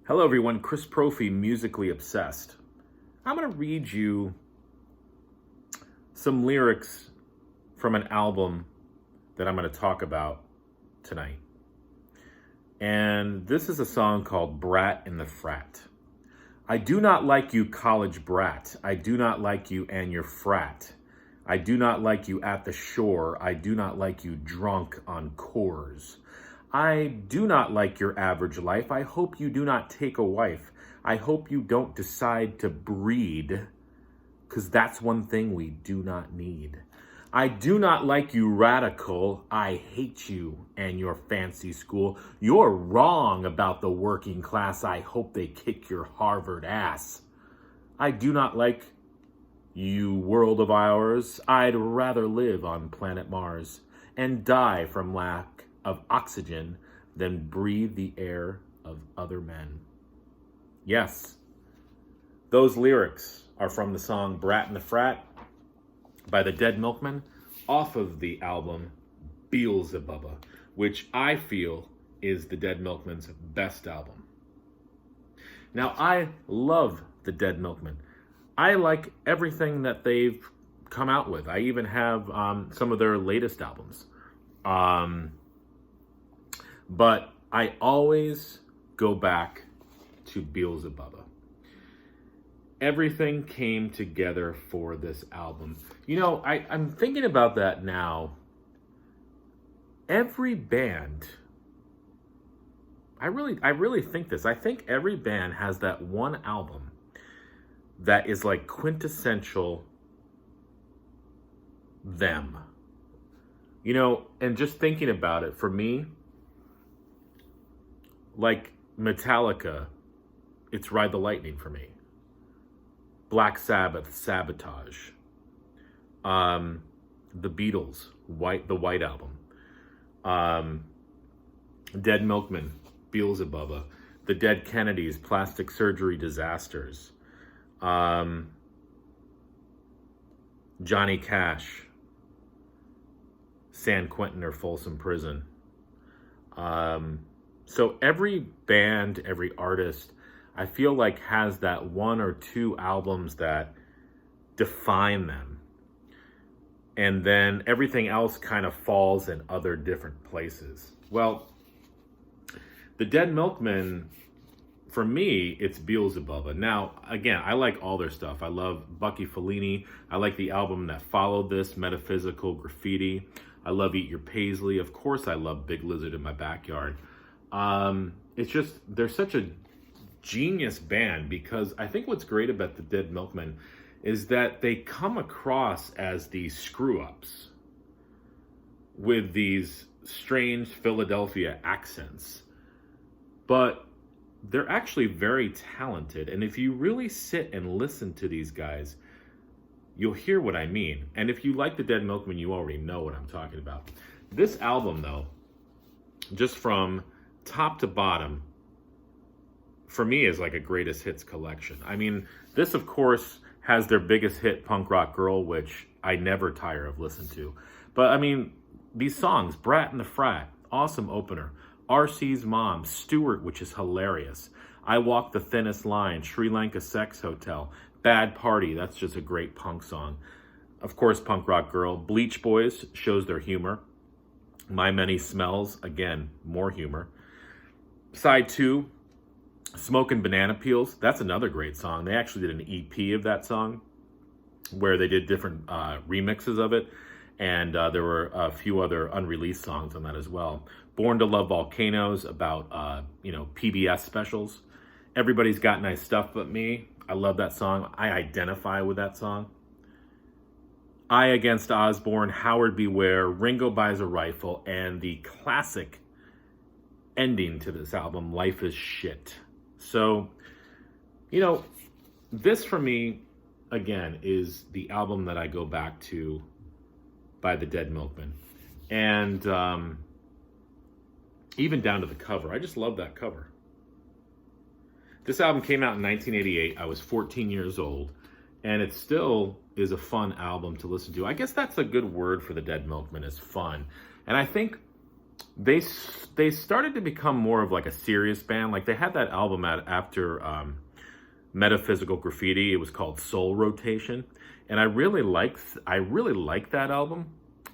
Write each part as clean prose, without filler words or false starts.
Hello everyone, Chris Profi, Musically Obsessed. I'm going to read you some lyrics from an album that I'm going to talk about tonight. And this is a song called Brat in the Frat. I do not like you, college brat. I do not like you and your frat. I do not like you at the shore. I do not like you drunk on Coors. I do not like your average life. I hope you do not take a wife. I hope you don't decide to breed, because that's one thing we do not need. I do not like you radical. I hate you and your fancy school. You're wrong about the working class. I hope they kick your Harvard ass. I do not like you world of ours. I'd rather live on planet Mars and die from lack of oxygen than breathe the air of other men. Yes, those lyrics are from the song Brat in the Frat by the Dead Milkmen off of the album Beelzebubba, which I feel is the Dead Milkmen's best album. Now, I love the Dead Milkmen. I like everything that they've come out with. I even have some of their latest albums. But I always go back to Beelzebubba. Everything came together for this album. You know, I'm thinking about that now. Every band, I really think this. I think every band has that one album that is like quintessential them. You know, and just thinking about it, for me, like Metallica, it's Ride the Lightning for me. Black Sabbath, Sabotage. The Beatles, the White Album. Dead Milkmen, Beelzebubba. The Dead Kennedys, Plastic Surgery Disasters. Johnny Cash, San Quentin or Folsom Prison. So every band, every artist, I feel like has that one or two albums that define them. And then everything else kind of falls in other different places. Well, the Dead Milkmen, for me, it's Beelzebubba. Now, again, I like all their stuff. I love Bucky Fellini. I like the album that followed this, Metaphysical Graffiti. I love Eat Your Paisley. Of course, I love Big Lizard in My Backyard. It's just, they're such a genius band, because I think what's great about the Dead Milkmen is that they come across as these screw-ups with these strange Philadelphia accents. But they're actually very talented. And if you really sit and listen to these guys, you'll hear what I mean. And if you like the Dead Milkmen, you already know what I'm talking about. This album, though, just from top to bottom, for me, is like a greatest hits collection. I mean, this, of course, has their biggest hit, Punk Rock Girl, which I never tire of listening to. But, I mean, these songs, Brat in the Frat, awesome opener. RC's Mom, Stewart, which is hilarious. I Walk the Thinnest Line, Sri Lanka Sex Hotel, Bad Party, that's just a great punk song. Of course, Punk Rock Girl. Bleach Boys shows their humor. My Many Smells, again, more humor. Side 2, Smokin' Banana Peels, that's another great song. They actually did an EP of that song where they did different remixes of it. And there were a few other unreleased songs on that as well. Born to Love Volcanoes, about, PBS specials. Everybody's Got Nice Stuff But Me. I love that song. I identify with that song. I Against Osborne, Howard Beware, Ringo Buys a Rifle, and the classic ending to this album, Life is Shit. So, this for me, again, is the album that I go back to by the Dead Milkmen. And even down to the cover. I just love that cover. This album came out in 1988. I was 14 years old. And it still is a fun album to listen to. I guess that's a good word for the Dead Milkmen, is fun. And I think they started to become more of like a serious band. Like they had that album after Metaphysical Graffiti. It was called Soul Rotation, and I really like that album.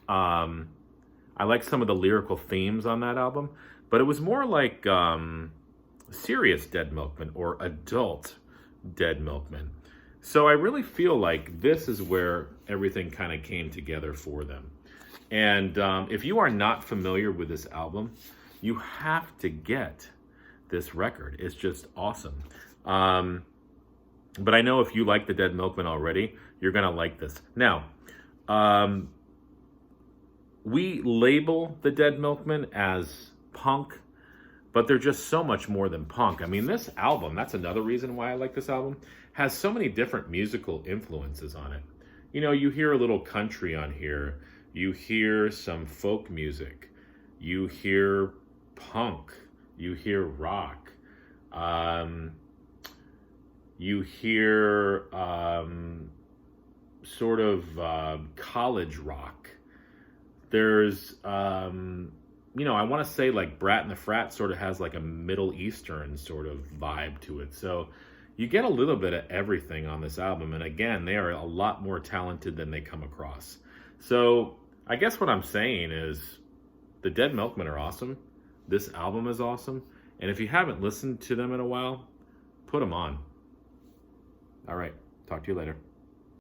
I like some of the lyrical themes on that album, but it was more like serious Dead Milkmen or adult Dead Milkmen. So I really feel like this is where everything kind of came together for them. And if you are not familiar with this album, you have to get this record. It's just awesome. But I know if you like the Dead Milkmen already, you're going to like this. Now, we label the Dead Milkmen as punk, but they're just so much more than punk. I mean, this album, that's another reason why I like this album, has so many different musical influences on it. You know, you hear a little country on here. You hear some folk music. You hear punk. You hear rock. You hear sort of college rock. There's, you know, I want to say like Brat and the Frat sort of has like a Middle Eastern sort of vibe to it. So you get a little bit of everything on this album. And again, they are a lot more talented than they come across. So I guess what I'm saying is the Dead Milkmen are awesome. This album is awesome. And if you haven't listened to them in a while, put them on. All right. Talk to you later.